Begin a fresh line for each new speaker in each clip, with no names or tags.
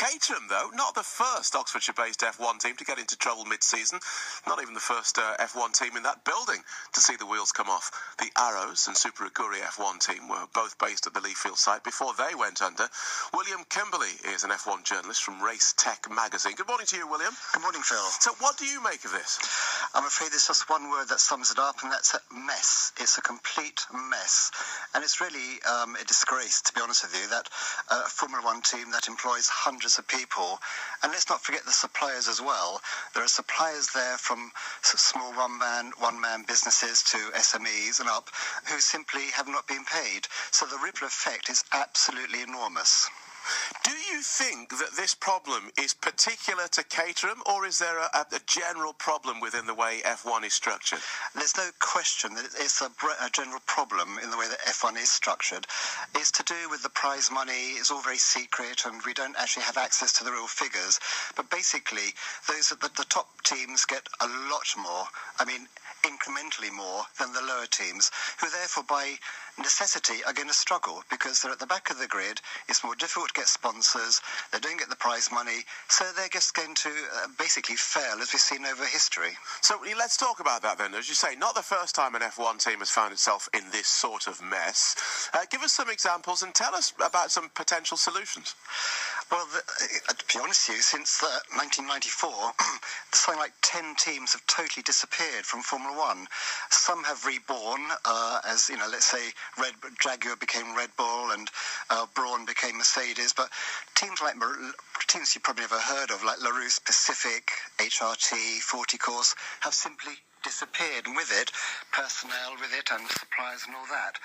Caterham, though, not the first Oxfordshire-based F1 team to get into trouble mid-season. Not even the first F1 team in that building to see the wheels come off. The Arrows and Super Aguri F1 team were both based at the Leafield site before they went under. William Kimberley is an F1 journalist from Race Tech magazine. Good morning to you, William.
Good morning, Phil.
So what do you make of this?
I'm afraid there's just one word that sums it up, and that's mess. It's a complete mess. And it's really a disgrace, to be honest with you, that a Formula One team that employs hundreds of people, and let's not forget the suppliers as well. There are suppliers there from small one-man businesses to SMEs and up who simply have not been paid. So the ripple effect is absolutely enormous.
Do you think that this problem is particular to Caterham, or is there a general problem within the way F1 is structured?
There's no question that it's a general problem in the way that F1 is structured. It's to do with the prize money. It's all very secret, and we don't actually have access to the real figures. But basically, the top teams get a lot more, incrementally more than the lower teams, who therefore by necessity are going to struggle because they're at the back of the grid. It's more difficult to get sponsors. They don't get the prize money, so they're just going to basically fail, as we've seen over history.
So let's talk about that then. As you say, not the first time an F1 team has found itself in this sort of mess. Give us some examples and tell us about some potential solutions.
Well, to be honest with you, since 1994, something like 10 teams have totally disappeared from Formula One. Some have reborn, as, let's say Jaguar became Red Bull and Brawn became Mercedes, but teams you've probably never heard of, like LaRousse Pacific, HRT, 40 Course, have simply disappeared, and with it, personnel with it and suppliers and all that.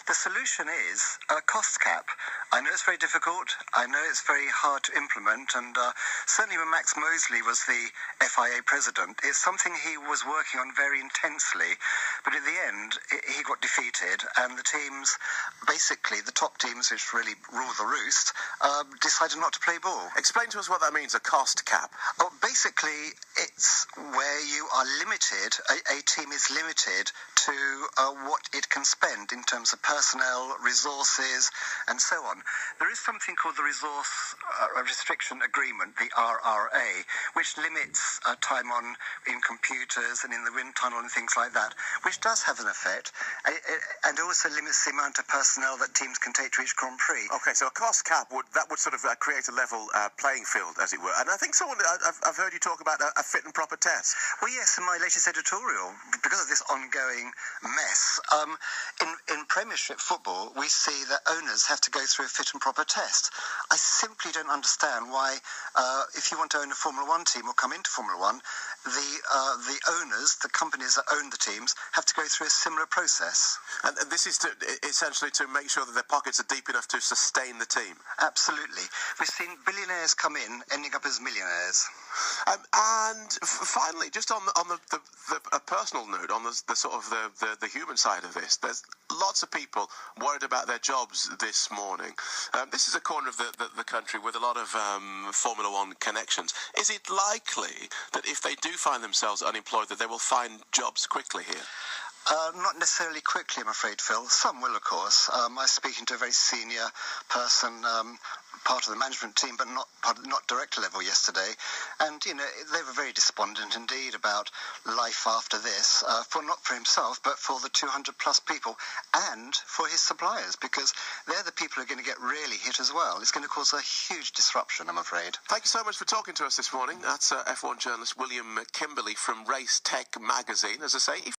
The solution is a cost cap. I know it's very difficult. I know it's very hard to implement, and certainly when Max Mosley was the FIA president, it's something he was working on very intensely, but at the end, he got defeated, and the teams, basically the top teams which really rule the roost, decided not to play ball.
Explain to us what that means, a cost cap.
Oh, basically, it's where you are limited. A team is limited to what it can spend in terms of personnel, resources, and so on. There is something called the Resource Restriction Agreement, the RRA, which limits time in computers and in the wind tunnel and things like that, which does have an effect, and also limits the amount of personnel that teams can take to each Grand Prix.
Okay, so a cost cap would sort of create a level playing field, as it were. And I think I've heard you talk about a fit and proper test.
Well, yes, in my latest editorial, because of this ongoing mess, in Premiership football, we see that owners have to go through a fit and proper test. I simply don't understand why, if you want to own a Formula One team or come into Formula One, the owners, the companies that own the teams, have to go through a similar process.
And this is essentially to make sure that their pockets are deep enough to sustain the team.
Absolutely. We've seen billionaires come in, ending up as millionaires.
And finally, just on a personal note, on the human side of this, there's lots of people worried about their jobs this morning. This is a corner of the country with a lot of Formula One connections. Is it likely that if they do find themselves unemployed, that they will find jobs quickly here?
Not necessarily quickly, I'm afraid, Phil. Some will, of course. I was speaking to a very senior person, part of the management team, but not director level yesterday. And, they were very despondent indeed about life after this, not for himself, but for the 200-plus people and for his suppliers, because they're the people who are going to get really hit as well. It's going to cause a huge disruption, I'm afraid.
Thank you so much for talking to us this morning. That's F1 journalist William Kimberley from Race Tech magazine. As I say, if